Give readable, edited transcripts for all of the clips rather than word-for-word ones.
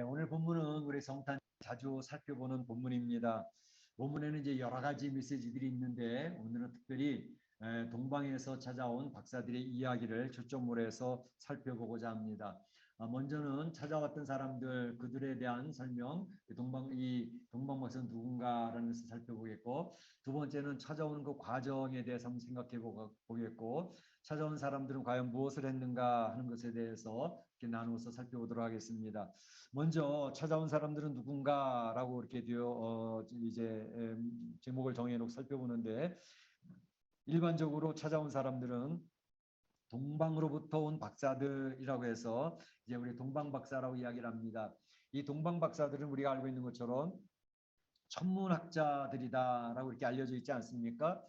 오늘 본문은 우리 성탄 자주 살펴보는 본문입니다. 본문에는 이제 여러 가지 메시지들이 있는데 오늘은 특별히 동방에서 찾아온 박사들의 이야기를 초점으로 해서 살펴보고자 합니다. 먼저는 찾아왔던 사람들 그들에 대한 설명, 동방 박사는 누군가라는 것을 살펴보겠고, 두 번째는 찾아오는 그 과정에 대해서 한번 생각해 보겠고, 찾아온 사람들은 과연 무엇을 했는가 하는 것에 대해서 이렇게 나누어서 살펴보도록 하겠습니다. 먼저 찾아온 사람들은 누군가라고 이렇게 되어 제목을 정해놓고 살펴보는데, 일반적으로 찾아온 사람들은 동방으로부터 온 박사들이라고 해서 이제 우리 동방 박사라고 이야기를 합니다. 이 동방 박사들은 우리가 알고 있는 것처럼 천문학자들이다라고 이렇게 알려져 있지 않습니까?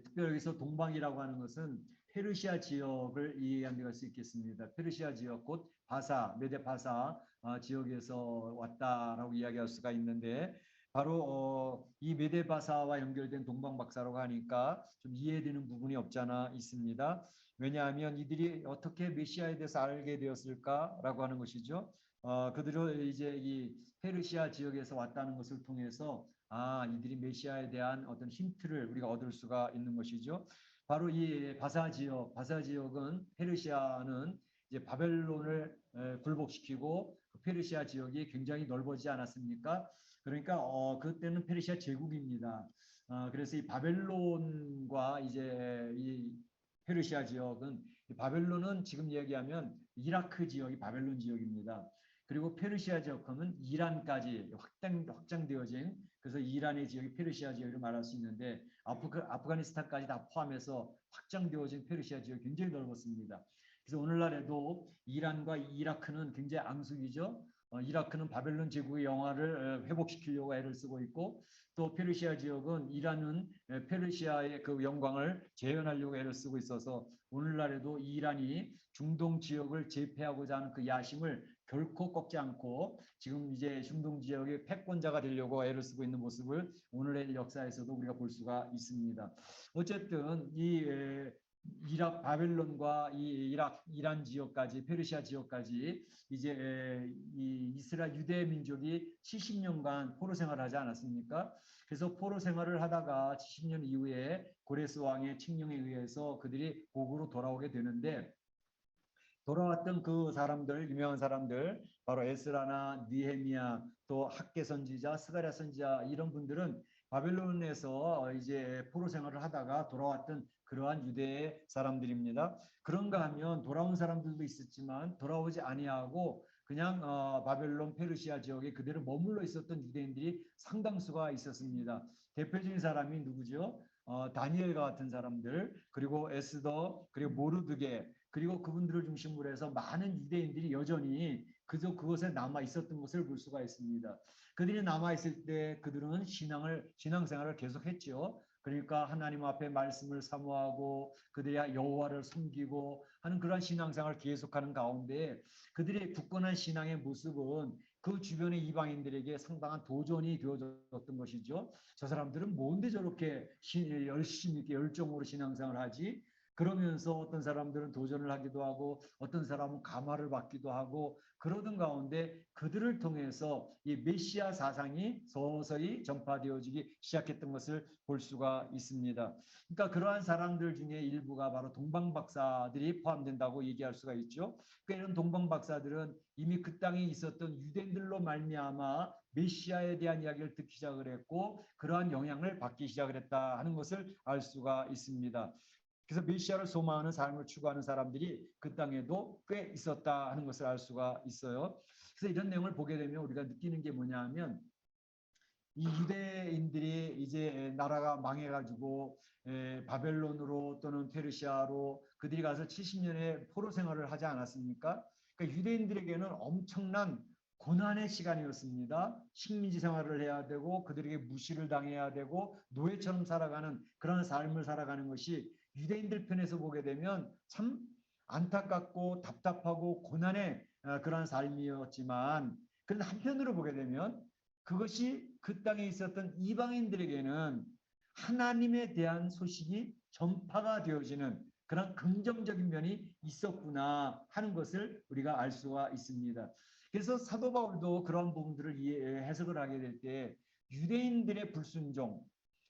특별히 여기서 동방이라고 하는 것은 페르시아 지역을 이해할 수 있겠습니다. 페르시아 지역, 곧 바사, 메데 바사 지역에서 왔다라고 이야기할 수가 있는데, 바로 이 메데 바사와 연결된 동방 박사라고 하니까 좀 이해되는 부분이 없지 않아 있습니다. 왜냐하면 이들이 어떻게 메시아에 대해서 알게 되었을까라고 하는 것이죠. 그들은 이제 이 페르시아 지역에서 왔다는 것을 통해서 이들이 메시아에 대한 어떤 힌트를 우리가 얻을 수가 있는 것이죠. 바로 이 바사 지역은 페르시아는 이제 바벨론을 굴복시키고 그 페르시아 지역이 굉장히 넓어지지 않았습니까? 그러니까 그때는 페르시아 제국입니다. 그래서 이 바벨론과 이제 이 페르시아 지역은, 바벨론은 지금 얘기하면 이라크 지역이 바벨론 지역입니다. 그리고 페르시아 지역하면 이란까지 확장되어진, 그래서 이란의 지역이 페르시아 지역으로 말할 수 있는데, 아프가니스탄까지 다 포함해서 확장되어진 페르시아 지역이 굉장히 넓었습니다. 그래서 오늘날에도 이란과 이라크는 굉장히 앙숙이죠. 이라크는 바벨론 제국의 영화를 회복시키려고 애를 쓰고 있고, 또 페르시아 지역은 이란은 페르시아의 그 영광을 재현하려고 애를 쓰고 있어서 오늘날에도 이란이 중동 지역을 제패하고자 하는 그 야심을 결코 꺾지 않고 지금 이제 중동 지역의 패권자가 되려고 애를 쓰고 있는 모습을 오늘의 역사에서도 우리가 볼 수가 있습니다. 어쨌든 이 바벨론과 이란 지역까지, 페르시아 지역까지 이제 이 이스라엘 유대 민족이 70년간 포로 생활을 하지 않았습니까? 그래서 포로 생활을 하다가 70년 이후에 고레스 왕의 칙령에 의해서 그들이 고국으로 돌아오게 되는데, 돌아왔던 그 사람들, 유명한 사람들, 바로 에스라나 느헤미야, 또 학개 선지자, 스가랴 선지자, 이런 분들은 바벨론에서 이제 포로 생활을 하다가 돌아왔던 그러한 유대의 사람들입니다. 그런가 하면 돌아온 사람들도 있었지만 돌아오지 아니하고 그냥 바벨론 페르시아 지역에 그대로 머물러 있었던 유대인들이 상당수가 있었습니다. 대표적인 사람이 누구죠? 다니엘과 같은 사람들, 그리고 에스더, 그리고 모르드게, 그리고 그분들을 중심으로 해서 많은 유대인들이 여전히 그것에 남아 있었던 것을 볼 수가 있습니다. 그들이 남아 있을 때 그들은 신앙생활을 계속했죠. 그러니까 하나님 앞에 말씀을 사모하고 그들이 여호와를 섬기고 하는 그러한 신앙생활을 계속하는 가운데, 그들의 굳건한 신앙의 모습은 그 주변의 이방인들에게 상당한 도전이 되어졌던 것이죠. 저 사람들은 뭔데 저렇게 열심히 열정으로 신앙생활을 하지? 그러면서 어떤 사람들은 도전을 하기도 하고 어떤 사람은 감화를 받기도 하고, 그러던 가운데 그들을 통해서 이 메시아 사상이 서서히 전파되어지기 시작했던 것을 볼 수가 있습니다. 그러니까 그러한 사람들 중에 일부가 바로 동방 박사들이 포함된다고 얘기할 수가 있죠. 그러니까 이런 동방 박사들은 이미 그 땅에 있었던 유대인들로 말미암아 메시아에 대한 이야기를 듣기 시작을 했고 그러한 영향을 받기 시작을 했다 하는 것을 알 수가 있습니다. 그래서 메시아를 소망하는 삶을 추구하는 사람들이 그 땅에도 꽤 있었다 하는 것을 알 수가 있어요. 그래서 이런 내용을 보게 되면 우리가 느끼는 게 뭐냐 하면, 이 유대인들이 이제 나라가 망해가지고 바벨론으로 또는 페르시아로 그들이 가서 70년의 포로 생활을 하지 않았습니까? 그러니까 유대인들에게는 엄청난 고난의 시간이었습니다. 식민지 생활을 해야 되고 그들에게 무시를 당해야 되고 노예처럼 살아가는 그런 삶을 살아가는 것이 유대인들 편에서 보게 되면 참 안타깝고 답답하고 고난의 그런 삶이었지만, 그런데 한편으로 보게 되면 그것이 그 땅에 있었던 이방인들에게는 하나님에 대한 소식이 전파가 되어지는 그런 긍정적인 면이 있었구나 하는 것을 우리가 알 수가 있습니다. 그래서 사도 바울도 그런 부분들을 해석을 하게 될 때 유대인들의 불순종,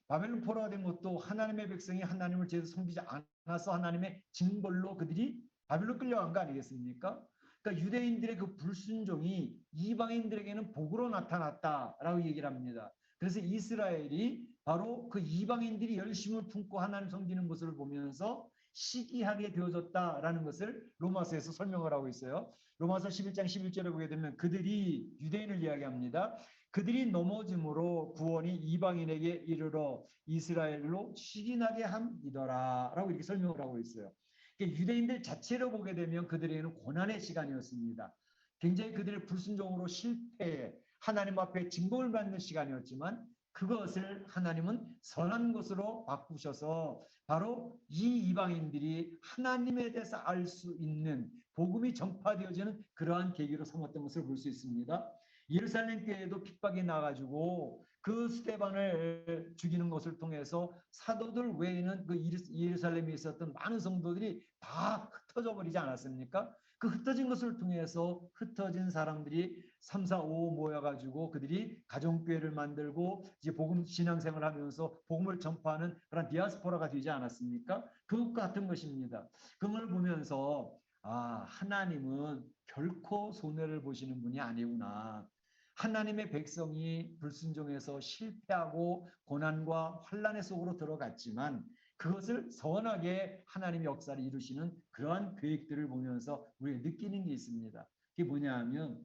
바벨론 포로가 된 것도 하나님의 백성이 하나님을 제대로 섬기지 않아서 하나님의 징벌로 그들이 바벨론 끌려간 거 아니겠습니까? 그러니까 유대인들의 그 불순종이 이방인들에게는 복으로 나타났다라고 얘기를 합니다. 그래서 이스라엘이 바로 그 이방인들이 열심을 품고 하나님 섬기는 것을 보면서 시기하게 되어졌다라는 것을 로마서에서 설명을 하고 있어요. 로마서 11장 11절에 보게 되면 그들이 유대인을 이야기합니다. 그들이 넘어짐으로 구원이 이방인에게 이르러 이스라엘로 시기나게 함이더라 라고 이렇게 설명을 하고 있어요. 유대인들 자체로 보게 되면 그들에게는 고난의 시간이었습니다. 굉장히 그들의 불순종으로 실패해 하나님 앞에 징벌을 받는 시간이었지만 그것을 하나님은 선한 것으로 바꾸셔서 바로 이 이방인들이 하나님에 대해서 알 수 있는 복음이 전파되어지는 그러한 계기로 삼았던 것을 볼 수 있습니다. 예루살렘 교회에도 핍박이 나가지고 그 스데반을 죽이는 것을 통해서 사도들 외에는 그 예루살렘에 있었던 많은 성도들이 다 흩어져 버리지 않았습니까? 그 흩어진 것을 통해서 흩어진 사람들이 3, 4, 5 모여가지고 그들이 가정교회를 만들고 이제 복음 신앙생활을 하면서 복음을 전파하는 그런 디아스포라가 되지 않았습니까? 그것 같은 것입니다. 그걸 보면서 하나님은 결코 손해를 보시는 분이 아니구나. 하나님의 백성이 불순종해서 실패하고 고난과 환난의 속으로 들어갔지만 그것을 선하게 하나님의 역사를 이루시는 그러한 계획들을 보면서 우리가 느끼는 게 있습니다. 그게 뭐냐 하면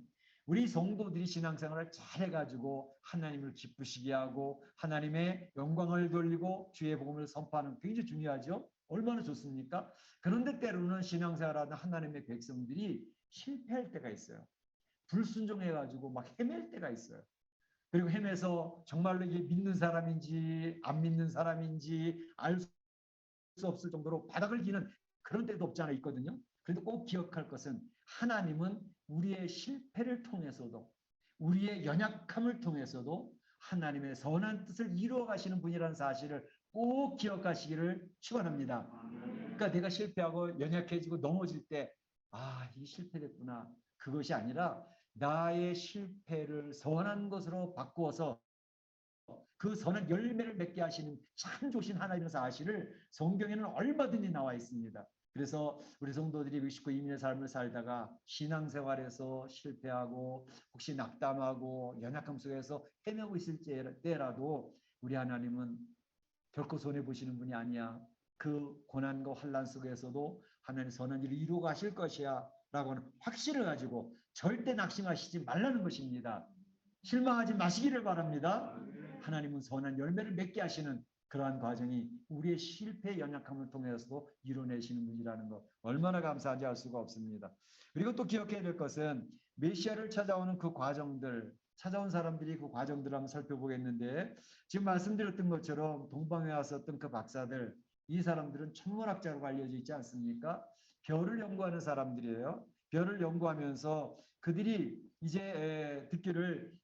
우리 성도들이 신앙생활을 잘해가지고 하나님을 기쁘시게 하고 하나님의 영광을 돌리고 주의 복음을 선포하는 굉장히 중요하죠. 얼마나 좋습니까? 그런데 때로는 신앙생활하는 하나님의 백성들이 실패할 때가 있어요. 불순종해가지고 막 헤맬 때가 있어요. 그리고 헤매서 정말로 이게 믿는 사람인지 안 믿는 사람인지 알 수 없을 정도로 바닥을 기는 그런 때도 없지 않아 있거든요. 그런데 꼭 기억할 것은 하나님은 우리의 실패를 통해서도 우리의 연약함을 통해서도 하나님의 선한 뜻을 이루어 가시는 분이라는 사실을 꼭 기억하시기를 축원합니다. 그러니까 내가 실패하고 연약해지고 넘어질 때 이 실패됐구나. 그것이 아니라 나의 실패를 선한 것으로 바꾸어서 그 선한 열매를 맺게 하시는 참 좋으신 하나님의 사실을 성경에는 얼마든지 나와 있습니다. 그래서 우리 성도들이 멕시코 이민의 삶을 살다가 신앙생활에서 실패하고 혹시 낙담하고 연약함 속에서 헤매고 있을 때라도 우리 하나님은 결코 손해보시는 분이 아니야. 그 고난과 환난 속에서도 하나님 선한 일을 이루어 가실 것이야 라고 하는 확신을 가지고 절대 낙심하시지 말라는 것입니다. 실망하지 마시기를 바랍니다. 하나님은 선한 열매를 맺게 하시는 그러한 과정이 우리의 실패 연약함을 통해서도 이뤄내시는 분이라는 것 얼마나 감사한지 알 수가 없습니다. 그리고 또 기억해야 될 것은 메시아를 찾아오는 그 과정들 찾아온 사람들이 그 과정들을 한번 살펴보겠는데 지금 말씀드렸던 것처럼 동방에 왔었던 그 박사들 이 사람들은 천문학자로 알려져 있지 않습니까? 별을 연구하는 사람들이에요. 별을 연구하면서 그들이 이제 듣기를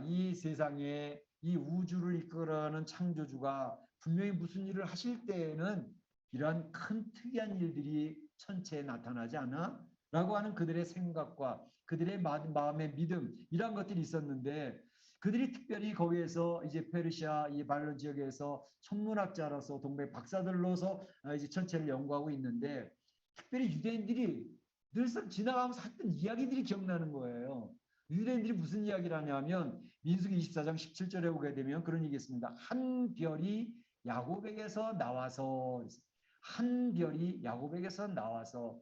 이 세상에 이 우주를 이끌어가는 창조주가 분명히 무슨 일을 하실 때에는 이러한 큰 특이한 일들이 천체에 나타나지 않아? 라고 하는 그들의 생각과 그들의 마음의 믿음 이런 것들이 있었는데 그들이 특별히 거기에서 이제 페르시아 이 바벨론 지역에서 천문학자로서 동백 박사들로서 이제 천체를 연구하고 있는데 특별히 유대인들이 늘상 지나가면서 했던 이야기들이 기억나는 거예요. 유대인들이 무슨 이야기를 하냐면 민수기 24장 17절에 보게 되면 그런 얘기 있습니다. 한 별이 야곱에게서 나와서 한 별이 야곱에게서 나와서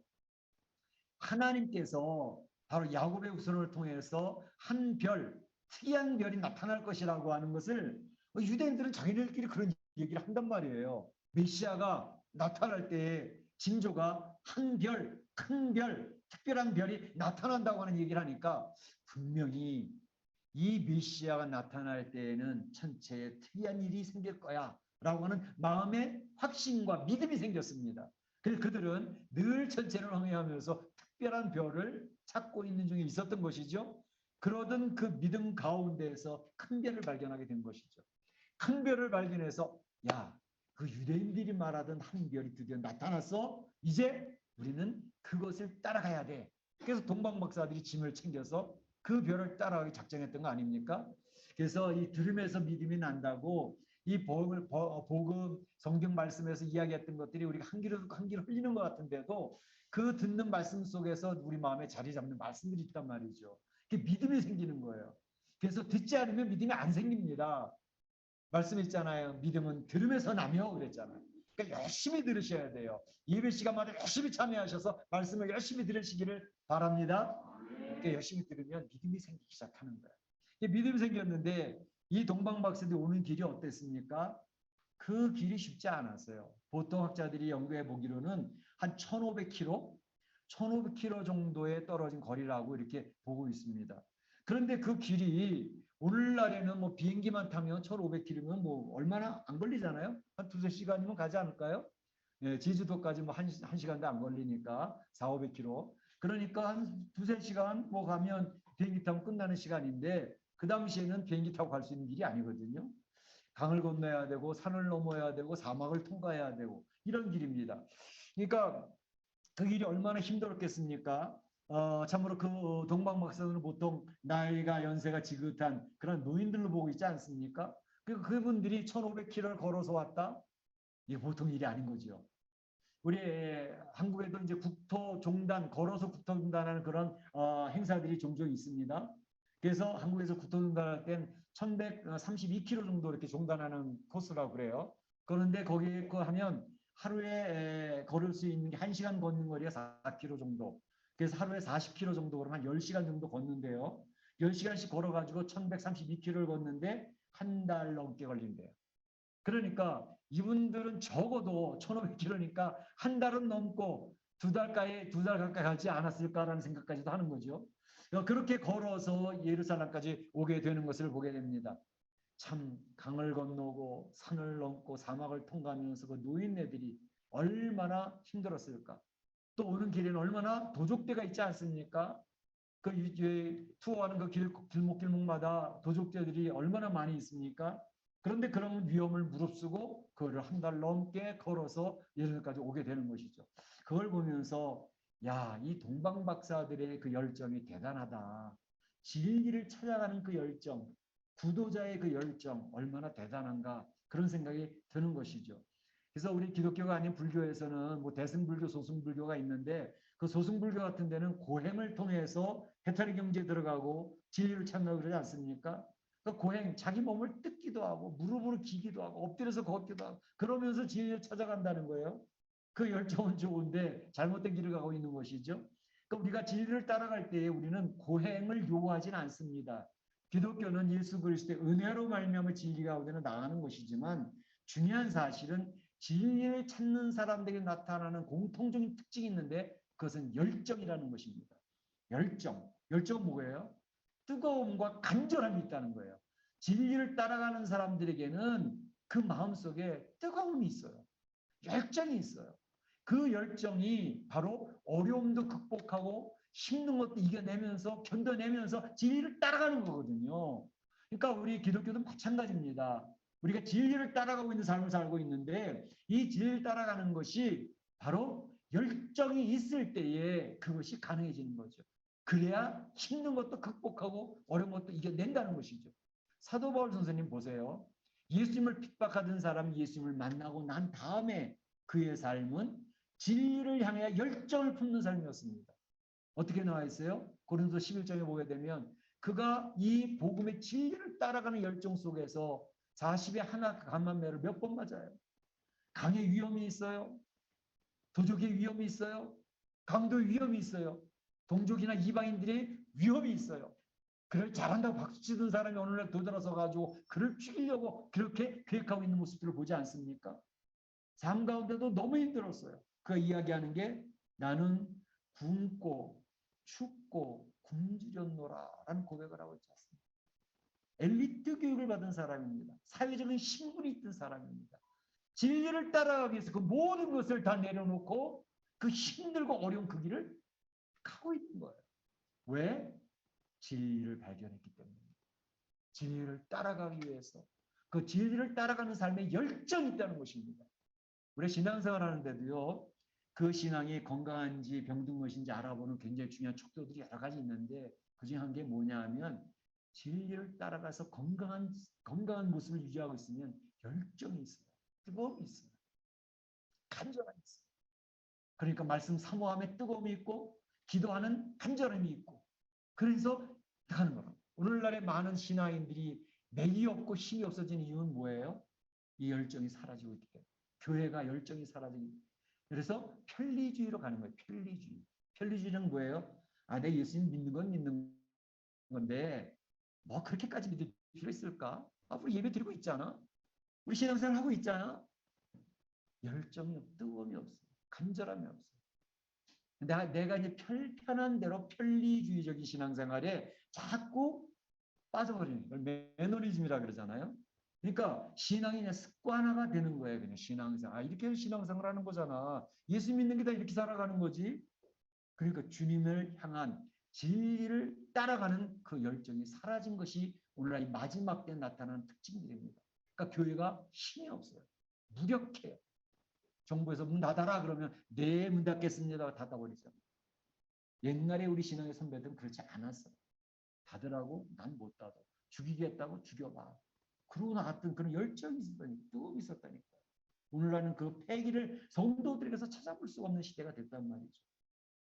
하나님께서 바로 야곱의 후손을 통해서 한 별, 특이한 별이 나타날 것이라고 하는 것을 유대인들은 자기들끼리 그런 얘기를 한단 말이에요. 메시아가 나타날 때 징조가 한 별, 큰 별, 특별한 별이 나타난다고 하는 얘기를 하니까 분명히 이 메시아가 나타날 때에는 천체에 특이한 일이 생길 거야 라고 하는 마음의 확신과 믿음이 생겼습니다. 그래서 그들은 늘 천체를 항해하면서 특별한 별을 찾고 있는 중에 있었던 것이죠. 그러던 그 믿음 가운데에서 큰 별을 발견하게 된 것이죠. 큰 별을 발견해서 그 유대인들이 말하던 한 별이 드디어 나타났어. 이제 우리는 그것을 따라가야 돼. 그래서 동방 박사들이 짐을 챙겨서 그 별을 따라가기 작정했던 거 아닙니까? 그래서 이 들음에서 믿음이 난다고 이 복음 성경 말씀에서 이야기했던 것들이 우리가 한 귀로 듣고 한 귀로 흘리는 것 같은데도 그 듣는 말씀 속에서 우리 마음에 자리 잡는 말씀들이 있단 말이죠. 그게 믿음이 생기는 거예요. 그래서 듣지 않으면 믿음이 안 생깁니다. 말씀 있잖아요. 믿음은 들음에서 나며 그랬잖아요. 그러니까 열심히 들으셔야 돼요. 예배 시간마다 열심히 참여하셔서 말씀을 열심히 들으시기를 바랍니다. 그러니까 열심히 들으면 믿음이 생기기 시작하는 거예요. 믿음이 생겼는데 이 동방박사들이 오는 길이 어땠습니까? 그 길이 쉽지 않았어요. 보통 학자들이 연구해 보기로는 한 1,500km, 1,500km 정도에 떨어진 거리라고 이렇게 보고 있습니다. 그런데 그 길이 오늘날에는 뭐 비행기만 타면 1,500km면 뭐 얼마나 안 걸리잖아요. 한 2~3시간이면 가지 않을까요? 예, 제주도까지 뭐 한 시간도 안 걸리니까 400~500km. 그러니까 한 2~3시간 뭐 가면 비행기 타면 끝나는 시간인데 그 당시에는 비행기 타고 갈 수 있는 길이 아니거든요. 강을 건너야 되고 산을 넘어야 되고 사막을 통과해야 되고 이런 길입니다. 그러니까 그 길이 얼마나 힘들었겠습니까? 참으로 그 동방박사들은 보통 나이가 연세가 지긋한 그런 노인들로 보고 있지 않습니까? 그분들이 1,500km를 걸어서 왔다? 이게 보통 일이 아닌 거죠. 우리 한국에도 이제 국토종단, 걸어서 국토종단하는 그런 행사들이 종종 있습니다. 그래서 한국에서 국토종단할 땐 1,132km 정도 이렇게 종단하는 코스라고 그래요. 그런데 거기에 하면 하루에 걸을 수 있는 게 1시간 걷는 거리가 4km 정도. 그래서 하루에 40km 정도 그러면 한 10시간 정도 걷는데요. 10시간씩 걸어가지고 1,132km를 걷는데 한 달 넘게 걸린대요. 그러니까 이분들은 적어도 1,500km니까 한 달은 넘고 두 달 가까이 가지 않았을까라는 생각까지도 하는 거죠. 그렇게 걸어서 예루살렘까지 오게 되는 것을 보게 됩니다. 참 강을 건너고 산을 넘고 사막을 통과하면서 그 노인네들이 얼마나 힘들었을까. 또 오는 길에는 얼마나 도적대가 있지 않습니까? 그 투어하는 그 길목마다 도적대들이 얼마나 많이 있습니까? 그런데 그런 위험을 무릅쓰고 그거를 한 달 넘게 걸어서 예루살렘까지 오게 되는 것이죠. 그걸 보면서 야, 이 동방박사들의 그 열정이 대단하다. 진리를 찾아가는 그 열정, 구도자의 그 열정 얼마나 대단한가 그런 생각이 드는 것이죠. 그래서 우리 기독교가 아닌 불교에서는 뭐 대승불교, 소승불교가 있는데 그 소승불교 같은 데는 고행을 통해서 해탈의 경지에 들어가고 진리를 찾는다고 그러지 않습니까? 그 고행, 자기 몸을 뜯기도 하고 무릎으로 기기도 하고 엎드려서 걷기도 하고 그러면서 진리를 찾아간다는 거예요. 그 열정은 좋은데 잘못된 길을 가고 있는 것이죠. 그러니까 우리가 진리를 따라갈 때에 우리는 고행을 요구하지는 않습니다. 기독교는 예수 그리스도의 은혜로 말미암아 진리가 오되는 나가는 것이지만 중요한 사실은 진리를 찾는 사람들에게 나타나는 공통적인 특징이 있는데 그것은 열정이라는 것입니다. 열정. 열정은 뭐예요? 뜨거움과 간절함이 있다는 거예요. 진리를 따라가는 사람들에게는 그 마음속에 뜨거움이 있어요. 열정이 있어요. 그 열정이 바로 어려움도 극복하고 힘든 것도 이겨내면서 견뎌내면서 진리를 따라가는 거거든요. 그러니까 우리 기독교도 마찬가지입니다. 우리가 진리를 따라가고 있는 삶을 살고 있는데 이 진리를 따라가는 것이 바로 열정이 있을 때에 그것이 가능해지는 거죠. 그래야 힘든 것도 극복하고 어려운 것도 이겨낸다는 것이죠. 사도 바울 선생님 보세요. 예수님을 핍박하던 사람이 예수님을 만나고 난 다음에 그의 삶은 진리를 향해 열정을 품는 삶이었습니다. 어떻게 나와 있어요? 고린도 11장에 보게 되면 그가 이 복음의 진리를 따라가는 열정 속에서 40에 하나 감만매를 몇 번 맞아요. 강의 위험이 있어요. 도적의 위험이 있어요. 강도의 위험이 있어요. 동족이나 이방인들의 위험이 있어요. 그를 잘한다고 박수치던 사람이 오늘날 도드라서 가지고 그를 죽이려고 그렇게 계획하고 있는 모습들을 보지 않습니까? 삶 가운데도 너무 힘들었어요. 그 이야기하는 게 나는 굶고 춥고 굶주렸노라라는 고백을 하고 있지 않습니까? 엘리트 교육을 받은 사람입니다. 사회적인 신분이 있던 사람입니다. 진리를 따라가기 위해서 그 모든 것을 다 내려놓고 그 힘들고 어려운 그 길을 가고 있는 거예요. 왜? 진리를 발견했기 때문입니다. 진리를 따라가기 위해서 그 진리를 따라가는 삶에 열정이 있다는 것입니다. 우리 신앙생활 하는데도요. 그 신앙이 건강한지 병든 것인지 알아보는 굉장히 중요한 척도들이 여러 가지 있는데 그중에 한 게 뭐냐 하면 진리를 따라가서 건강한 모습을 유지하고 있으면 열정이 있어요. 뜨거움이 있어요. 간절함이 있어요. 그러니까 말씀 사모함에 뜨거움이 있고 기도하는 간절함이 있고 그래서 하는 거예요. 오늘날의 많은 신앙인들이 맥이 없고 힘이 없어진 이유는 뭐예요? 이 열정이 사라지고 있기 때문에. 교회가 열정이 사라지고 그래서 편리주의로 가는 거예요. 편리주의. 편리주의는 뭐예요? 아, 내 예수님 믿는 건 믿는 건데 뭐 그렇게까지 믿을 필요 있을까? 아, 우리 예배 드리고 있잖아. 우리 신앙생활 하고 있잖아. 열정이 없어, 뜨거움이 없어, 간절함이 없어. 내가 이제 편한 대로 편리주의적인 신앙생활에 자꾸 빠져버리는 걸 매너리즘이라 그러잖아요. 그러니까 신앙이 그냥 습관화가 되는 거예요. 그냥 신앙생활. 아, 이렇게 신앙생활 하는 거잖아. 예수 믿는 게 다 이렇게 살아가는 거지. 그러니까 주님을 향한 진리를 따라가는 그 열정이 사라진 것이 오늘날 이 마지막 때에 나타나는 특징들입니다. 그러니까 교회가 힘이 없어요. 무력해요. 정부에서 문 닫아라 그러면 네, 문 닫겠습니다. 닫아버리죠. 옛날에 우리 신앙의 선배들은 그렇지 않았어요. 닫으라고 난 못 닫아. 죽이겠다고 죽여봐. 그러고 나갔던 그런 열정이 있었다니까. 뜨거움이 있었다니까. 오늘날은 그 패기를 성도들에게서 찾아볼 수가 없는 시대가 됐단 말이죠.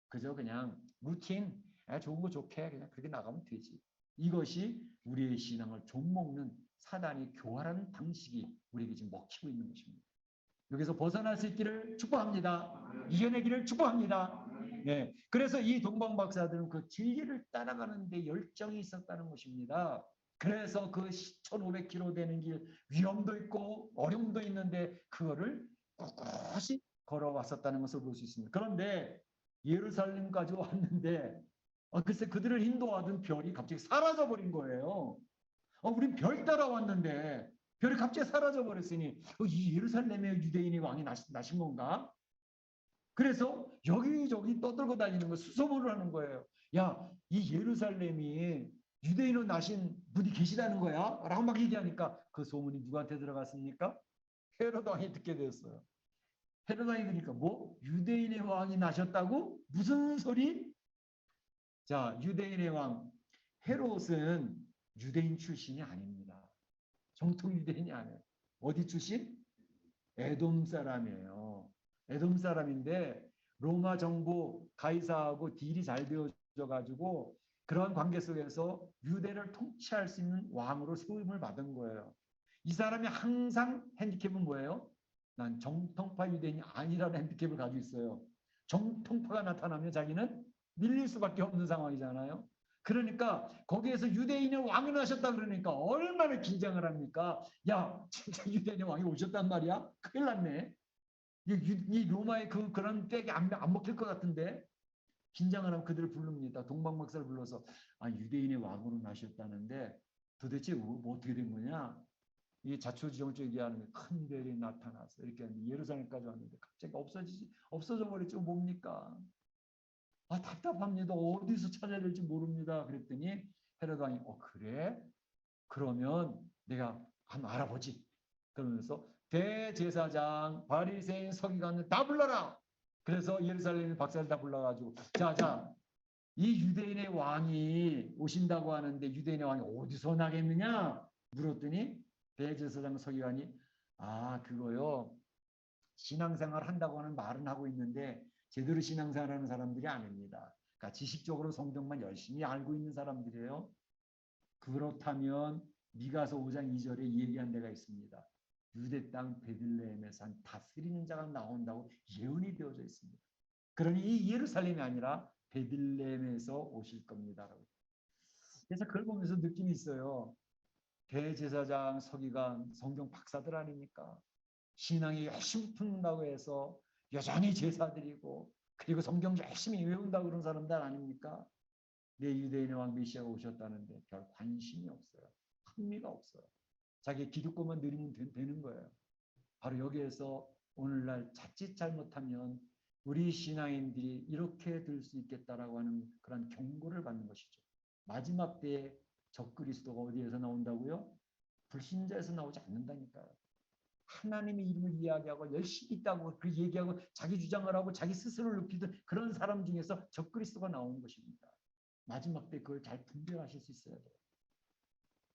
그저 그냥 루틴, 좋은 거 좋게 그냥 그렇게 나가면 되지. 이것이 우리의 신앙을 좀먹는 사단이 교활한 방식이 우리에게 지금 먹히고 있는 것입니다. 여기서 벗어날 수 있기를 축복합니다. 이겨내기를 축복합니다. 네, 그래서 이 동방 박사들은 그 진리를 따라가는데 열정이 있었다는 것입니다. 그래서 그 1500km 되는 길 위험도 있고 어려움도 있는데 그거를 꿋꿋이 걸어왔었다는 것을 볼 수 있습니다. 그런데 예루살렘까지 왔는데 글쎄 그들을 인도하던 별이 갑자기 사라져버린 거예요. 우린 별 따라왔는데 별이 갑자기 사라져 버렸으니 이 예루살렘에 유대인의 왕이 나신 건가? 그래서 여기저기 떠들고 다니는 거 수소문을 하는 거예요. 야, 이 예루살렘이 유대인으로 나신 분이 계시다는 거야? 라고 막 얘기하니까 그 소문이 누구한테 들어갔습니까? 헤롯 왕이 듣게 되었어요. 헤롯 왕이 그러니까 뭐? 유대인의 왕이 나셨다고? 무슨 소리? 자, 유대인의 왕 헤롯은 유대인 출신이 아닙니다. 정통 유대인이 아니에요. 어디 출신? 에돔 사람이에요. 에돔 사람인데 로마 정부 가이사하고 딜이 잘 되어져 가지고 그런 관계 속에서 유대를 통치할 수 있는 왕으로 세움을 받은 거예요. 이 사람이 항상 핸디캡은 뭐예요? 난 정통파 유대인이 아니라는 핸디캡을 가지고 있어요. 정통파가 나타나면 자기는 밀릴 수밖에 없는 상황이잖아요. 그러니까 거기에서 유대인의 왕이 나셨다 그러니까 얼마나 긴장을 합니까? 야, 진짜 유대인의 왕이 오셨단 말이야? 큰일 났네. 이 로마의 그런 떼기 안 먹힐 것 같은데 긴장을 하면 그들을 부릅니다. 동방박사를 불러서 유대인의 왕으로 나셨다는데 도대체 뭐 어떻게 된 거냐? 이 자초지종적 얘기하는 큰 별이 나타나서 이렇게 예루살렘까지 왔는데 갑자기 없어져 버렸죠. 뭡니까? 답답합니다. 어디서 찾아야 될지 모릅니다. 그랬더니 헤롯 왕이 그래? 그러면 내가 한번 알아보지. 그러면서 대제사장, 바리새인, 서기관을 다 불러라. 그래서 예루살렘 박사를 다 불러가지고 자, 이 유대인의 왕이 오신다고 하는데 유대인의 왕이 어디서 나겠느냐? 물었더니 대제사장, 서기관이 그거요. 신앙생활 한다고 하는 말은 하고 있는데 제대로 신앙생활하는 사람들이 아닙니다. 그러니까 지식적으로 성경만 열심히 알고 있는 사람들이에요. 그렇다면 미가서 5장 2절에 얘기한 데가 있습니다. 유대 땅 베들레헴에서 다스리는 자가 나온다고 예언이 되어져 있습니다. 그러니 이 예루살렘이 아니라 베들레헴에서 오실 겁니다. 그래서 그걸 보면서 느낌이 있어요. 대제사장, 서기관, 성경 박사들 아닙니까? 신앙이 열심히 품는다고 해서 여전히 제사드리고 그리고 성경 열심히 외운다고 그런 사람들 아닙니까? 내 유대인의 왕 메시아가 오셨다는데 별 관심이 없어요. 흥미가 없어요. 자기 기득권만 누리면 되는 거예요. 바로 여기에서 오늘날 자칫 잘못하면 우리 신앙인들이 이렇게 될 수 있겠다라고 하는 그런 경고를 받는 것이죠. 마지막 때에 적그리스도가 어디에서 나온다고요? 불신자에서 나오지 않는다니까요. 하나님의 이름을 이야기하고 열심히 있다고 그 얘기하고 자기 주장을 하고 자기 스스로를 높이던 그런 사람 중에서 적그리스도가 나오는 것입니다. 마지막 때 그걸 잘 분별하실 수 있어야 돼요.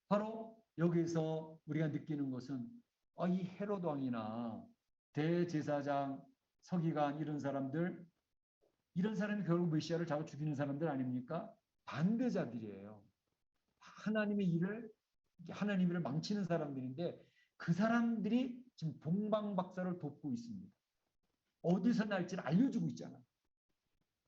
바로 여기서 우리가 느끼는 것은 이 헤롯 왕이나 대제사장, 서기관 이런 사람들, 이런 사람이 결국 메시아를 잡아 죽이는 사람들 아닙니까? 반대자들이에요. 하나님의 일을 망치는 사람들인데 그 사람들이 지금 동방박사를 돕고 있습니다. 어디서 날지를 알려주고 있잖아.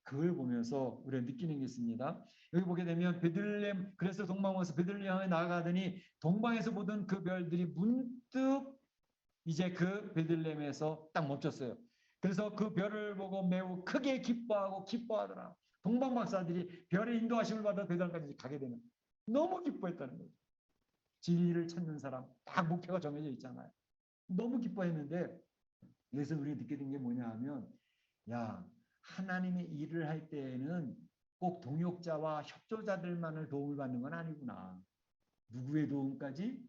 그걸 보면서 우리가 느끼는 게 있습니다. 여기 보게 되면 베들레헴, 그래서 동방에서 베들레헴에 나아가더니 동방에서 보던 그 별들이 문득 이제 그 베들레헴에서 딱 멈췄어요. 그래서 그 별을 보고 매우 크게 기뻐하더라. 동방 박사들이 별의 인도하심을 받아 베들레헴까지 가게 되는 너무 기뻐했다는 거죠. 진리를 찾는 사람 딱 목표가 정해져 있잖아요. 너무 기뻐했는데 여기서 우리가 느끼게 된 게 뭐냐 하면 야, 하나님의 일을 할 때에는 꼭 동역자와 협조자들만을 도움을 받는 건 아니구나. 누구의 도움까지?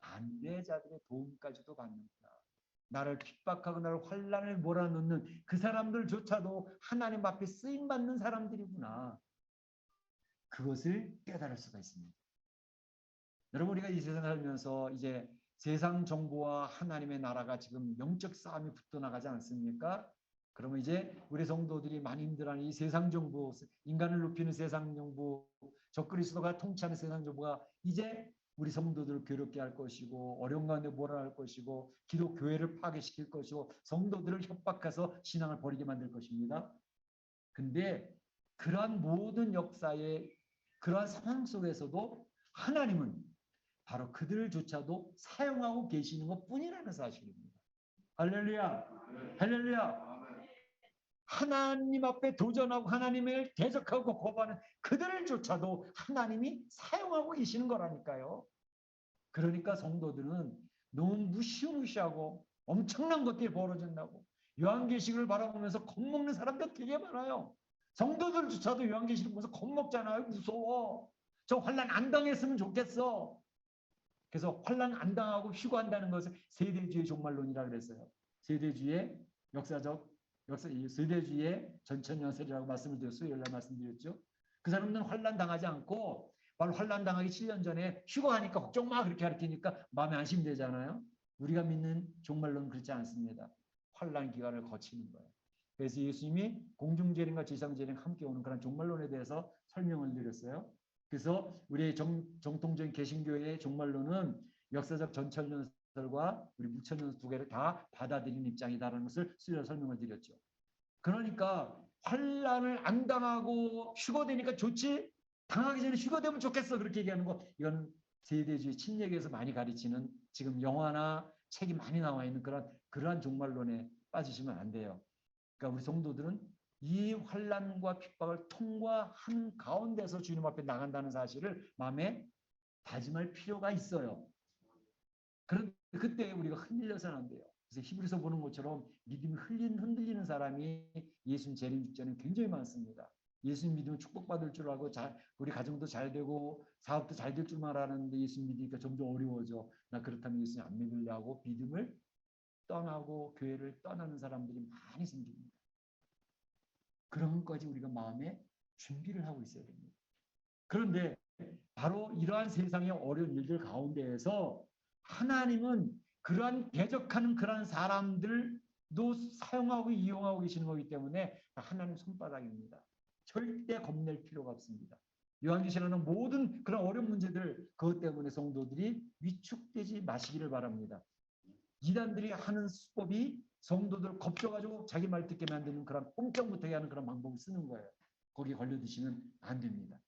반대자들의 도움까지도 받는구나. 나를 핍박하고 나를 환난을 몰아넣는 그 사람들조차도 하나님 앞에 쓰임받는 사람들이구나. 그것을 깨달을 수가 있습니다. 여러분, 우리가 이 세상을 살면서 이제 세상 정보와 하나님의 나라가 지금 영적 싸움이 붙어나가지 않습니까? 그러면 이제 우리 성도들이 많이 힘들어하는 이 세상 정보, 인간을 높이는 세상 정보, 적그리스도가 통치하는 세상 정보가 이제 우리 성도들을 괴롭게 할 것이고 어려운 가운데 몰아할 것이고 기독교회를 파괴시킬 것이고 성도들을 협박해서 신앙을 버리게 만들 것입니다. 근데 그러한 모든 역사의 그러한 상황 속에서도 하나님은 바로 그들조차도 사용하고 계시는 것뿐이라는 사실입니다. 할렐루야, 할렐루야. 하나님 앞에 도전하고 하나님을 대적하고 거부하는 그들조차도 하나님이 사용하고 계시는 거라니까요. 그러니까 성도들은 너무 무시무시하고 엄청난 것들이 벌어진다고 요한계시록을 바라보면서 겁먹는 사람들 되게 많아요. 성도들조차도 요한계시록 보면서 겁먹잖아요. 무서워. 저 환난 안 당했으면 좋겠어. 그래서 환난 안 당하고 휴거한다는 것을 세대주의 종말론이라 그랬어요. 세대주의 세대주의 전천연설이라고 말씀을 드렸어요. 수요일 날 말씀드렸죠. 그 사람들은 환난 당하지 않고 바로 환난 당하기 7년 전에 휴거하니까 걱정 마 그렇게 가르치니까 마음에 안심되잖아요. 우리가 믿는 종말론은 그렇지 않습니다. 환난 기간을 거치는 거예요. 그래서 예수님이 공중재림과 지상재림 함께 오는 그런 종말론에 대해서 설명을 드렸어요. 그래서 우리의 정통적인 개신교의 종말론은 역사적 전천연설과 우리 무천연설 두 개를 다 받아들이는 입장이다라는 것을 수요일 설명을 드렸죠. 그러니까 환난을 안 당하고 휴거되니까 좋지 당하기 전에 휴거되면 좋겠어 그렇게 얘기하는 거 이건 세대주의 침략에서 많이 가르치는 지금 영화나 책이 많이 나와 있는 그러한 종말론에 빠지시면 안 돼요. 그러니까 우리 성도들은 이 환난과 핍박을 통과하는 가운데서 주님 앞에 나간다는 사실을 마음에 다짐할 필요가 있어요. 그런데 그때 우리가 흔들려서는 안 돼요. 그래서 히브리서 보는 것처럼 믿음이 흔들리는 사람이 예수님 재림 직전에 굉장히 많습니다. 예수님 믿으면 축복받을 줄 알고 우리 가정도 잘 되고 사업도 잘 될 줄만 알았는데 예수님 믿으니까 점점 어려워져. 나 그렇다면 예수님 안 믿으려고 믿음을 떠나고 교회를 떠나는 사람들이 많이 생깁니다. 그런 것까지 우리가 마음에 준비를 하고 있어야 됩니다. 그런데 바로 이러한 세상의 어려운 일들 가운데에서 하나님은 그러한 대적하는 그러한 사람들도 사용하고 이용하고 계시는 거기 때문에 하나님 손바닥입니다. 절대 겁낼 필요가 없습니다. 요한계시록은 모든 그런 어려운 문제들 그것 때문에 성도들이 위축되지 마시기를 바랍니다. 이단들이 하는 수법이 성도들 겁줘가지고 자기 말 듣게 만드는 그런 꼼짝 못하게 하는 그런 방법을 쓰는 거예요. 거기에 걸려드시면 안 됩니다.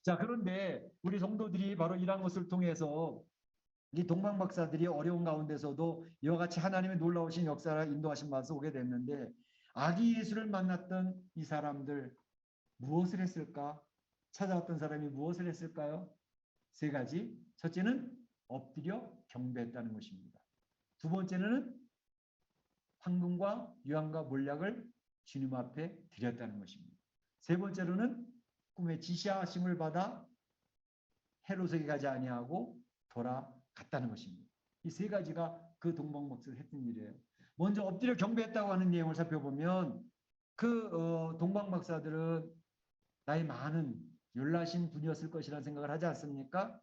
자, 그런데 우리 성도들이 바로 이러한 것을 통해서 이 동방박사들이 어려운 가운데서도 이와 같이 하나님의 놀라우신 역사를 인도하신 맛을 오게 됐는데 아기 예수를 만났던 이 사람들 무엇을 했을까? 찾아왔던 사람이 무엇을 했을까요? 세 가지. 첫째는 엎드려 경배했다는 것입니다. 두 번째는 황금과 유황과 몰약을 주님 앞에 드렸다는 것입니다. 세 번째로는 꿈의 지시하심을 받아 헤롯에게 가지 아니하고 돌아갔다는 것입니다. 이 세 가지가 그 동방 목사들이 했던 일이에요. 먼저 엎드려 경배했다고 하는 내용을 살펴보면 그 동방 박사들은 나이 많은 열나신 분이었을 것이라는 생각을 하지 않습니까?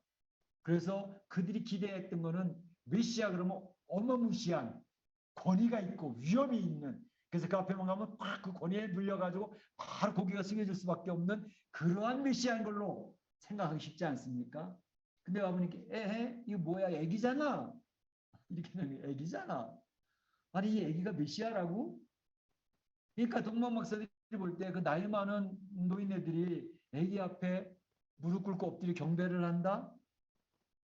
그래서 그들이 기대했던 거는 메시아 그러면 어마무시한 권위가 있고 위험이 있는, 그래서 그 앞에만 가면 팍 그 권위에 눌려가지고 바로 고개가 숙여질 수밖에 없는 그러한 메시아인 걸로 생각하기 쉽지 않습니까? 근데 와보니까 에헤 이거 뭐야 애기잖아 이렇게 되면 애기잖아. 아니 이 애기가 메시아라고? 그러니까 동방 박사들이 볼 때 그 나이 많은 노인네들이 애기 앞에 무릎 꿇고 엎드려 경배를 한다?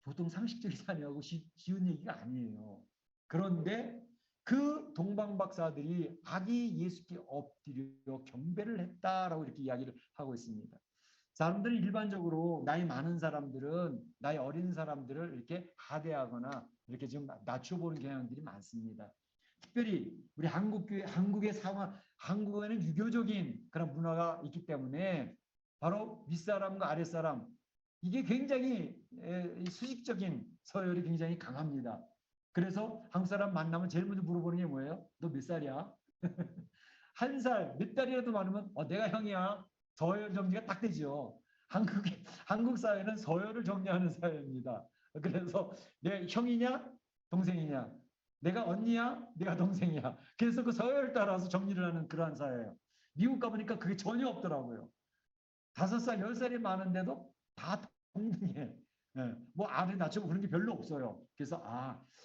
보통 상식적이지 아니하고 쉬운 얘기가 아니에요. 그런데 그 동방 박사들이 아기 예수께 엎드려 경배를 했다라고 이렇게 이야기를 하고 있습니다. 사람들이 일반적으로 나이 많은 사람들은 나이 어린 사람들을 이렇게 하대하거나 이렇게 좀 낮춰보는 경향들이 많습니다. 특별히 우리 한국의 상황, 한국에는 유교적인 그런 문화가 있기 때문에 바로 윗사람과 아랫사람, 이게 굉장히 수직적인 서열이 굉장히 강합니다. 그래서 한국 사람 만나면 제일 먼저 물어보는 게 뭐예요? 너 몇 살이야? 한 살, 몇 달이라도 많으면 내가 형이야. 서열 정리가 딱 되죠. 한국 사회는 서열을 정리하는 사회입니다. 그래서 내 형이냐 동생이냐, 내가 언니야 내가 동생이야. 그래서 그 서열을 따라서 정리를 하는 그러한 사회예요. 미국 가보니까 그게 전혀 없더라고요. 5살, 10살이 많은데도 다 동등해. 예, 뭐 아래 낮추고 그런 게 별로 없어요. 그래서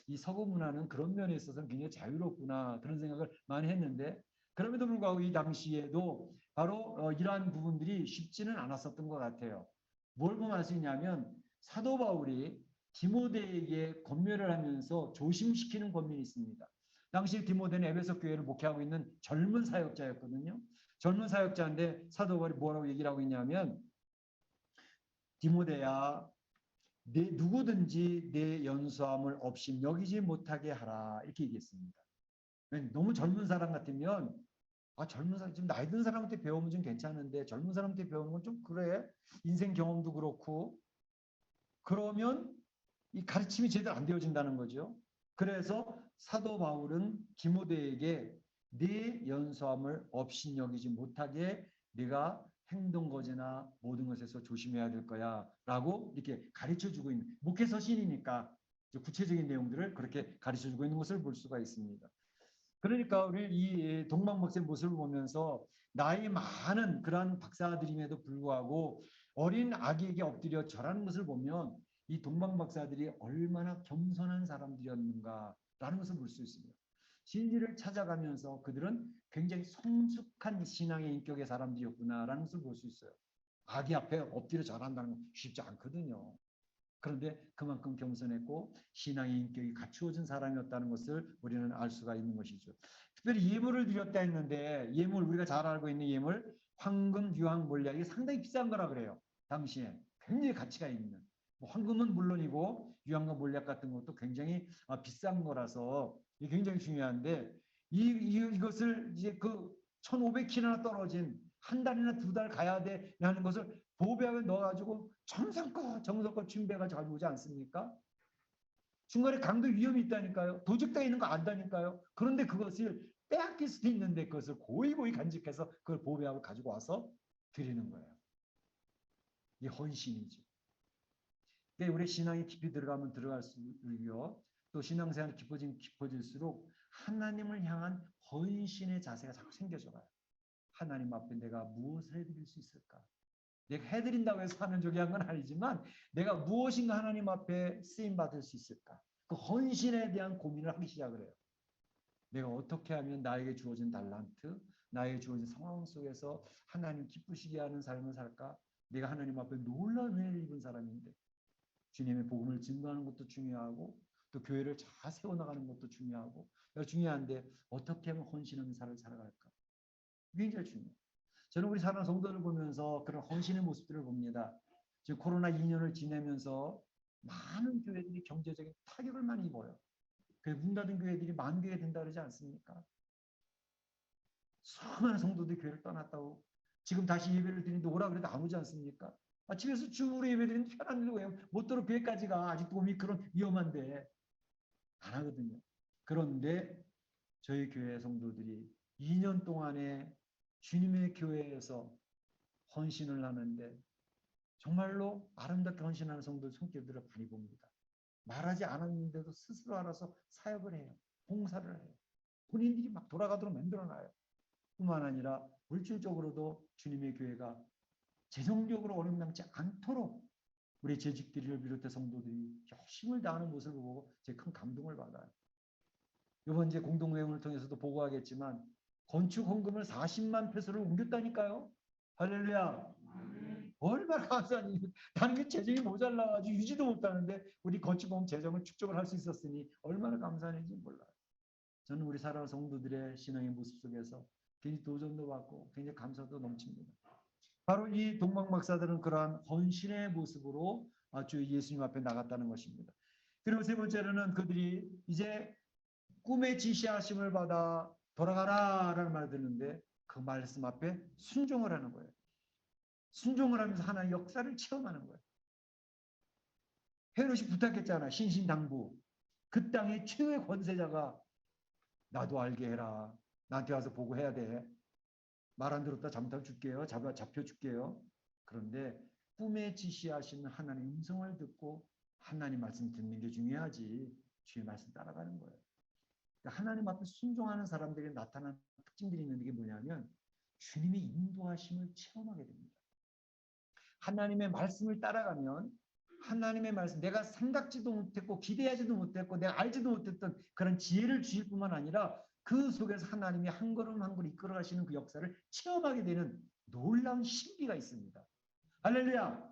이 서구 문화는 그런 면에 있어서는 굉장히 자유롭구나 그런 생각을 많이 했는데, 그럼에도 불구하고 이 당시에도 바로 이러한 부분들이 쉽지는 않았었던 것 같아요. 뭘 보면 알 수 있냐면 사도 바울이 디모데에게 권면을 하면서 조심시키는 권면이 있습니다. 당시 디모데는 에베소 교회를 목회하고 있는 젊은 사역자였거든요. 젊은 사역자인데 사도 바울이 뭐라고 얘기를 하고 있냐면 디모데야 누구든지 내 연수함을 없이 여기지 못하게 하라 이렇게 얘기했습니다. 너무 젊은 사람 같으면 젊은 사람 지금 나이 든 사람한테 배우면 좀 괜찮은데 젊은 사람한테 배우는 건 좀 그래. 인생 경험도 그렇고 그러면 이 가르침이 제대로 안 되어진다는 거죠. 그래서 사도 바울은 디모데에게 네 연수함을 없인 여기지 못하게 네가 행동 거제나 모든 것에서 조심해야 될 거야 라고 이렇게 가르쳐주고 있는, 목회 서신이니까 구체적인 내용들을 그렇게 가르쳐주고 있는 것을 볼 수가 있습니다. 그러니까 우리 이 동방 목사의 모습을 보면서 나이 많은 그러한 박사들임에도 불구하고 어린 아기에게 엎드려 절하는 것을 보면 이 동방 박사들이 얼마나 겸손한 사람들이었는가라는 것을 볼 수 있습니다. 진리를 찾아가면서 그들은 굉장히 성숙한 신앙의 인격의 사람들이었구나라는 것을 볼 수 있어요. 아기 앞에 엎드려 절한다는 건 쉽지 않거든요. 그런데 그만큼 겸손했고 신앙의 인격이 갖추어진 사람이었다는 것을 우리는 알 수가 있는 것이죠. 특별히 예물을 드렸다 했는데 예물, 우리가 잘 알고 있는 예물, 황금, 유황, 몰약, 이게 상당히 비싼 거라 그래요. 당시에 굉장히 가치가 있는, 황금은 물론이고 유황과 몰약 같은 것도 굉장히 비싼 거라서 이게 굉장히 중요한데 이것을 이제 그 1,500km나 떨어진 한 달이나 2달 가야 되는 것을 보배하게 넣어가지고 정성껏 준비해가지고 가져오지 않습니까? 중간에 강도 위험이 있다니까요. 도적당에 있는 거 안다니까요. 그런데 그것을 빼앗길 수도 있는데 그것을 고이고이 간직해서 그걸 보배하고 가지고 와서 드리는 거예요. 이 헌신이죠. 그러니까 우리 신앙이 깊이 들어가면 들어갈수록요, 또 신앙생활이 깊어질수록 하나님을 향한 헌신의 자세가 자꾸 생겨져 가요. 하나님 앞에 내가 무엇을 해드릴 수 있을까? 내가 해드린다고 해서 하는 쪽이 한 건 아니지만 내가 무엇인가 하나님 앞에 쓰임받을 수 있을까? 그 헌신에 대한 고민을 하기 시작을 해요. 내가 어떻게 하면 나에게 주어진 달란트, 나에게 주어진 상황 속에서 하나님 기쁘시게 하는 삶을 살까? 내가 하나님 앞에 놀라운 은혜를 입은 사람인데 주님의 복음을 증거하는 것도 중요하고 또 교회를 잘 세워나가는 것도 중요하고 중요한데 어떻게 하면 헌신하는 삶을 살아갈까? 굉장히 중요해요. 저는 우리 사랑하는 성도를 보면서 그런 헌신의 모습들을 봅니다. 지금 코로나 2년을 지내면서 많은 교회들이 경제적인 타격을 많이 입어요. 문 닫은 교회들이 만교회 된다 그러지 않습니까? 수많은 성도들이 교회를 떠났다고. 지금 다시 예배를 드리는데 오라 그래도 안 오지 않습니까? 집에서 주로 예배 드리는데 편한데 왜 못 들어 교회까지 가? 아직도 오미크론 위험한데 안 하거든요. 그런데 저희 교회 성도들이 2년 동안에 주님의 교회에서 헌신을 하는데 정말로 아름답게 헌신하는 성도 성격들을 많이 봅니다. 말하지 않았는데도 스스로 알아서 사역을 해요. 봉사를 해요. 본인들이 막 돌아가도록 만들어놔요. 뿐만 아니라 물질적으로도 주님의 교회가 재정적으로 어렵지 않도록 우리 재직들을 비롯해 성도들이 열심을 다하는 모습을 보고 제가 큰 감동을 받아요. 이번 이제 공동회의를 통해서도 보고하겠지만 건축 헌금을 40만 페소를 옮겼다니까요. 할렐루야. 얼마나 감사하니. 나는 그 재정이 모자라가지고 유지도 못하는데 우리 건축범 재정을 축적을 할 수 있었으니 얼마나 감사한지 몰라요. 저는 우리 사랑하는 성도들의 신앙의 모습 속에서 굉장히 도전도 받고 굉장히 감사도 넘칩니다. 바로 이 동방 박사들은 그러한 헌신의 모습으로 주 예수님 앞에 나갔다는 것입니다. 그리고 세 번째로는 그들이 이제 꿈의 지시하심을 받아 돌아가라라는 말을 듣는데 그 말씀 앞에 순종을 하는 거예요. 순종을 하면서 하나의 역사를 체험하는 거예요. 헤롯이 부탁했잖아. 신신당부. 그 땅의 최후의 권세자가 나도 알게 해라. 나한테 와서 보고해야 돼. 말 안 들었다 잘못하면 줄게요. 잡혀 줄게요. 그런데 꿈에 지시하시는 하나님 음성을 듣고 하나님 말씀 듣는 게 중요하지. 주의 말씀 따라가는 거예요. 그러니까 하나님 앞에 순종하는 사람들에게 나타나는 특징들이 있는 게 뭐냐면 주님의 인도하심을 체험하게 됩니다. 하나님의 말씀을 따라가면 하나님의 말씀, 내가 생각지도 못했고 기대하지도 못했고 내가 알지도 못했던 그런 지혜를 주실 뿐만 아니라 그 속에서 하나님이 한 걸음 한 걸음 이끌어 가시는 그 역사를 체험하게 되는 놀라운 신비가 있습니다. 할렐루야.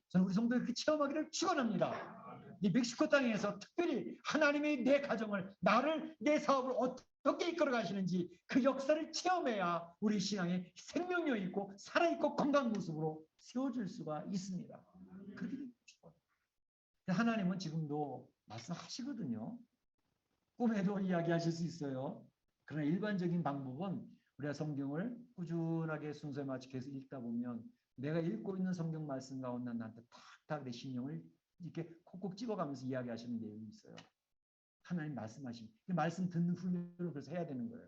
저는 우리 성도들 그 체험하기를 축원합니다. 이 멕시코 땅에서 특별히 하나님의 내 가정을, 나를, 내 사업을 어떻게 이끌어 가시는지 그 역사를 체험해야 우리 신앙에 생명력 있고 살아있고 건강한 모습으로 세워질 수가 있습니다. 그렇게 되는 거죠. 하나님은 지금도 말씀하시거든요. 꿈에도 이야기하실 수 있어요. 그러나 일반적인 방법은 우리가 성경을 꾸준하게 순서에 맞춰 계속 읽다 보면 내가 읽고 있는 성경 말씀 가운데 나한테 탁탁 내 심령을 이렇게 콕콕 집어가면서 이야기하시는 내용이 있어요. 하나님 말씀하시면 말씀 듣는 훈련을 그래서 해야 되는 거예요.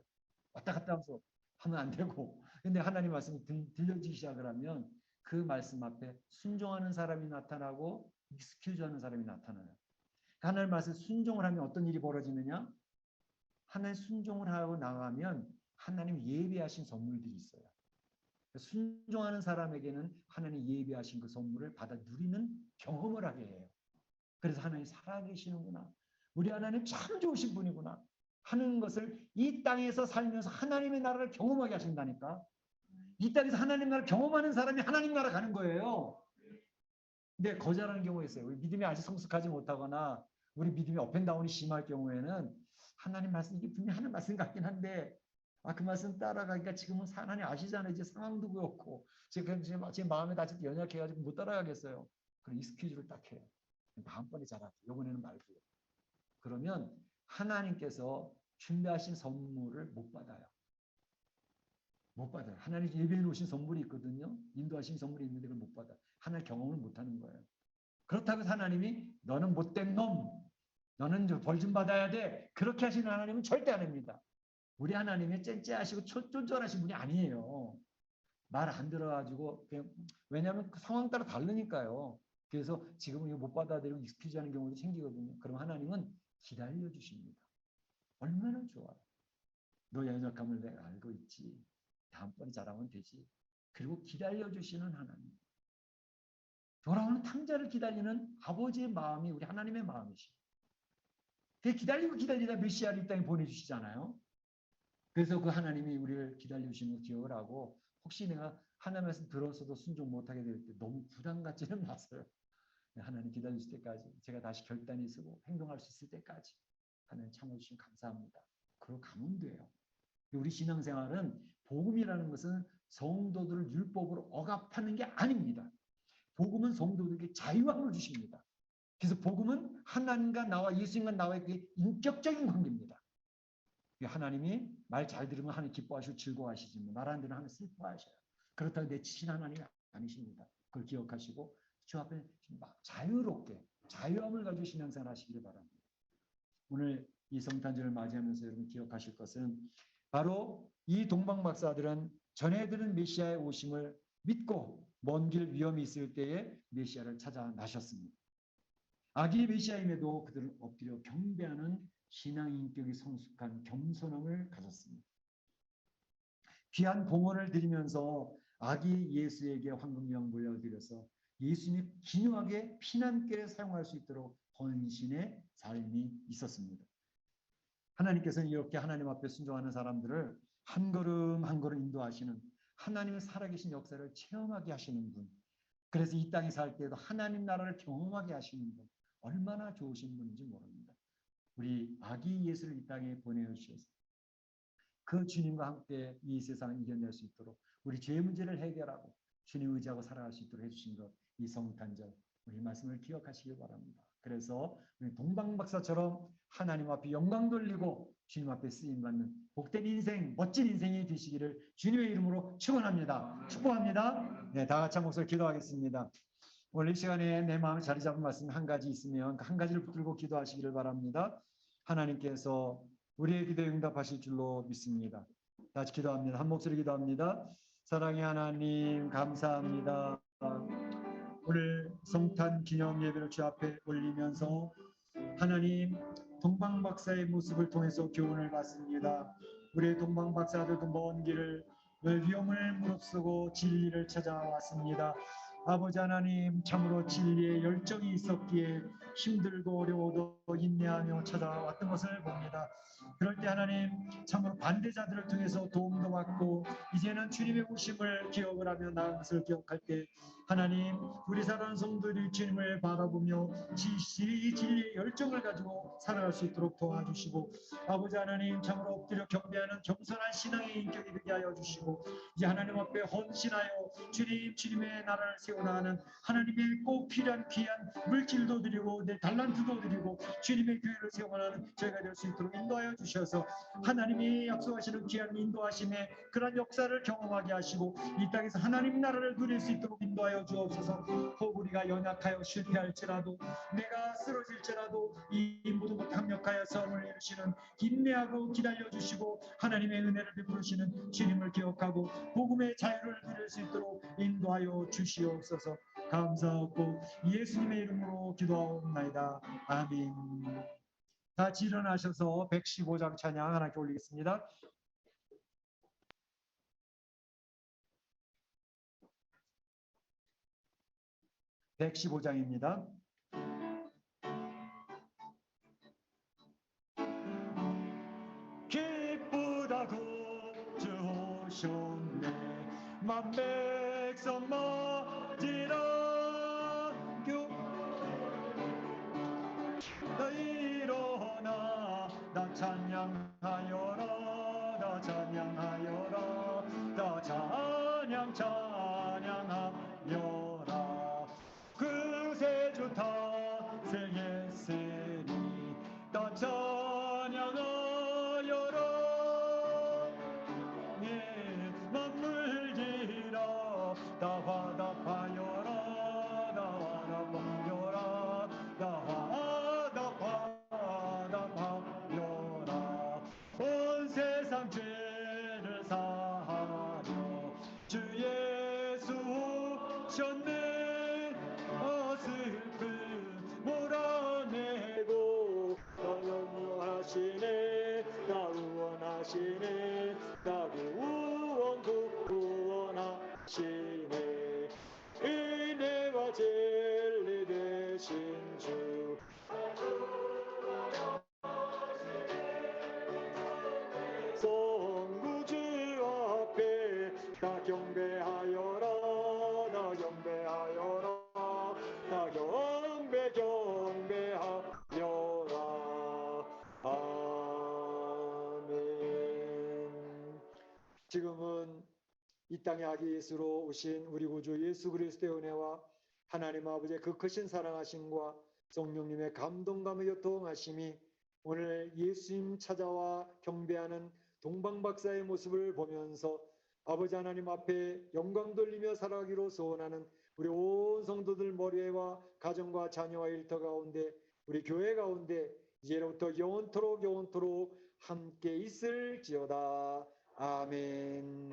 왔다 갔다 하면서 하면 안 되고 근데 하나님 말씀이 들려지기 시작을 하면 그 말씀 앞에 순종하는 사람이 나타나고 익스큐즈하는 사람이 나타나요. 하나님 말씀 순종을 하면 어떤 일이 벌어지느냐? 하나님 순종을 하고 나가면 하나님 예비하신 선물들이 있어요. 순종하는 사람에게는 하나님 예비하신 그 선물을 받아 누리는 경험을 하게 해요. 그래서 하나님 살아계시는구나. 우리 하나님 참 좋으신 분이구나 하는 것을 이 땅에서 살면서 하나님의 나라를 경험하게 하신다니까. 이 땅에서 하나님 나라를 경험하는 사람이 하나님 나라 가는 거예요. 근데 거절하는 경우가 있어요. 우리 믿음이 아직 성숙하지 못하거나 우리 믿음이 업앤다운이 심할 경우에는 하나님 말씀 이게 분명히 하는 말씀 같긴 한데 그 말씀 따라가기가 지금은 하나님 아시잖아요. 이제 상황도 그렇고 제 마음에 아직 연약해가지고 못 따라가겠어요. 그럼 익스큐즈를 딱 해요. 다음번에 잘할게. 이번에는 말고요. 그러면 하나님께서 준비하신 선물을 못 받아요. 못 받아요. 하나님 예배해 놓으신 선물이 있거든요. 인도하신 선물이 있는데 그걸 못 받아요. 하나님 경험을 못 하는 거예요. 그렇다고 해서 하나님이 너는 못된 놈, 너는 벌 좀 받아야 돼. 그렇게 하시는 하나님은 절대 안 합니다. 우리 하나님이 쨍쨍하시고 쫀쫀하신 분이 아니에요. 말 안 들어가지고 왜냐하면 그 상황 따라 다르니까요. 그래서 지금은 이거 못 받아들이고 익스큐즈 하는 경우도 생기거든요. 그럼 하나님은 기다려 주십니다. 얼마나 좋아요. 너의 연약함을 내가 알고 있지. 다음번에 잘하면 되지. 그리고 기다려 주시는 하나님. 돌아오는 탕자를 기다리는 아버지의 마음이 우리 하나님의 마음이시죠. 기다리고 기다리다 메시아를 이 땅에 보내주시잖아요. 그래서 그 하나님이 우리를 기다려주시는 기억을 하고 혹시 내가 하나님 말씀 들었어도 순종 못하게 될 때 너무 부담 갖지는 마세요. 하나님 기다려주실 때까지 제가 다시 결단이 서고 행동할 수 있을 때까지 하나님 참아주시면 감사합니다. 그러고 가면 돼요. 우리 신앙생활은 복음이라는 것은 성도들을 율법으로 억압하는 게 아닙니다. 복음은 성도들에게 자유함을 주십니다. 그래서 복음은 하나님과 나와 예수님과 나와의 인격적인 관계입니다. 하나님이 말 잘 들으면 하나님 기뻐하시고 즐거워하시지만 말 안 들으면 하나님 슬퍼하셔요. 그렇다고 내치신 하나님이 아니십니다. 그걸 기억하시고 주 앞에 자유롭게 자유함을 가지고 신앙생활 하시기를 바랍니다. 오늘 이 성탄절을 맞이하면서 여러분 기억하실 것은 바로 이 동방박사들은 전해들은 메시아의 오심을 믿고 먼 길 위험이 있을 때에 메시아를 찾아 나셨습니다. 아기 메시아임에도 그들은 엎드려 경배하는 신앙 인격이 성숙한 겸손함을 가졌습니다. 귀한 봉헌을 드리면서 아기 예수에게 황금양 물려드려서 예수님이 기묘하게 피난길에 사용할 수 있도록 헌신의 삶이 있었습니다. 하나님께서는 이렇게 하나님 앞에 순종하는 사람들을 한 걸음 한 걸음 인도하시는 하나님의 살아계신 역사를 체험하게 하시는 분. 그래서 이 땅에 살 때도 하나님 나라를 경험하게 하시는 분. 얼마나 좋으신 분인지 모릅니다. 우리 아기 예수를 이 땅에 보내주셔서 그 주님과 함께 이 세상을 이겨낼 수 있도록 우리 죄 문제를 해결하고 주님 의지하고 살아갈 수 있도록 해주신 것, 이 성탄절 우리 말씀을 기억하시기 바랍니다. 그래서 우리 동방박사처럼 하나님 앞에 영광 돌리고 주님 앞에 쓰임받는 복된 인생, 멋진 인생이 되시기를 주님의 이름으로 축원합니다. 축복합니다. 네, 다 같이 한 목소리 기도하겠습니다. 오늘 이 시간에 내 마음에 자리 잡은 말씀 한 가지 있으면 그 한 가지를 붙들고 기도하시기를 바랍니다. 하나님께서 우리의 기도에 응답하실 줄로 믿습니다. 다시 기도합니다. 한 목소리 기도합니다. 사랑의 하나님 감사합니다. 오늘 성탄 기념 예배를 주 앞에 올리면서 하나님 동방박사의 모습을 통해서 교훈을 받습니다. 우리의 동방박사들도 먼 길을 위험을 무릅쓰고 진리를 찾아왔습니다. 아버지 하나님 참으로 진리에 열정이 있었기에 힘들고 어려워도 인내하며 찾아왔던 것을 봅니다. 그럴 때 하나님 참으로 반대자들을 통해서 도움도 받고 이제는 주님의 오심을 기억을 하며 나은 것을 기억할 때 하나님 우리 사랑하는 성도들이 주님을 바라보며 이 진리의 열정을 가지고 살아갈 수 있도록 도와주시고 아버지 하나님 참으로 엎드려 경배하는 겸손한 신앙의 인격이 되게 하여 주시고 이제 하나님 앞에 헌신하여 주님의 나라를 세워나가는 하나님의 꼭 필요한 귀한 물질도 드리고 내 달란트도 드리고 주님의 교회를 세워나가는 저희가 될 수 있도록 인도하여 주셔서 하나님이 약속하시는 귀한 인도하심의 그런 역사를 경험하게 하시고 이 땅에서 하나님 나라를 누릴 수 있도록 인도하여 주옵소서. 혹 우리가 연약하여 실패할지라도 내가 쓰러질지라도 이 모든 것 합력하여 성을 이루시는 인내하고 기다려 주시고 하나님의 은혜를 베푸시는 주님을 기억하고 복음의 자유를 누릴 수 있도록 인도하여 주시옵소서. 감사하고 예수님의 이름으로 기도하옵나이다. 아멘. 같이 일어나셔서 115장 찬양 하나님께 올리겠습니다. 115장입니다. 기쁘다고 주 오셨네 만백성 맞이라 나 일어나 나 찬양하여라 나 찬양하여라 나 찬양하여라 그새 주 탓생했으니 나 찬양하여라 예 만물지라 나 화답하여라 나 화답하여라 나 화답하여라 온 세상 죄를 사하려 주 예수 오셨네 슬픔 몰아내고 나 영원하시네 나 구원하시네 나 구원하시네 은혜와 진리 되신 주 성부주 앞에 나 경배하여라 나 경배하여라 나 경배하여라 아멘. 지금은 이 땅의 아기 예수로 오신 우리 구주 예수 그리스도의 은혜와 하나님 아버지의 그 크신 사랑하심과 성령님의 감동감의 교통하심이 오늘 예수님 찾아와 경배하는 동방박사의 모습을 보면서 아버지 하나님 앞에 영광 돌리며 살아가기로 소원하는 우리 온 성도들 머리와 가정과 자녀와 일터 가운데 우리 교회 가운데 이제로부터 영원토록 함께 있을지어다. 아멘.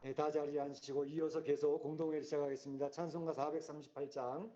네, 다 자리에 앉으시고 이어서 계속 공동회를 시작하겠습니다. 찬송가 438장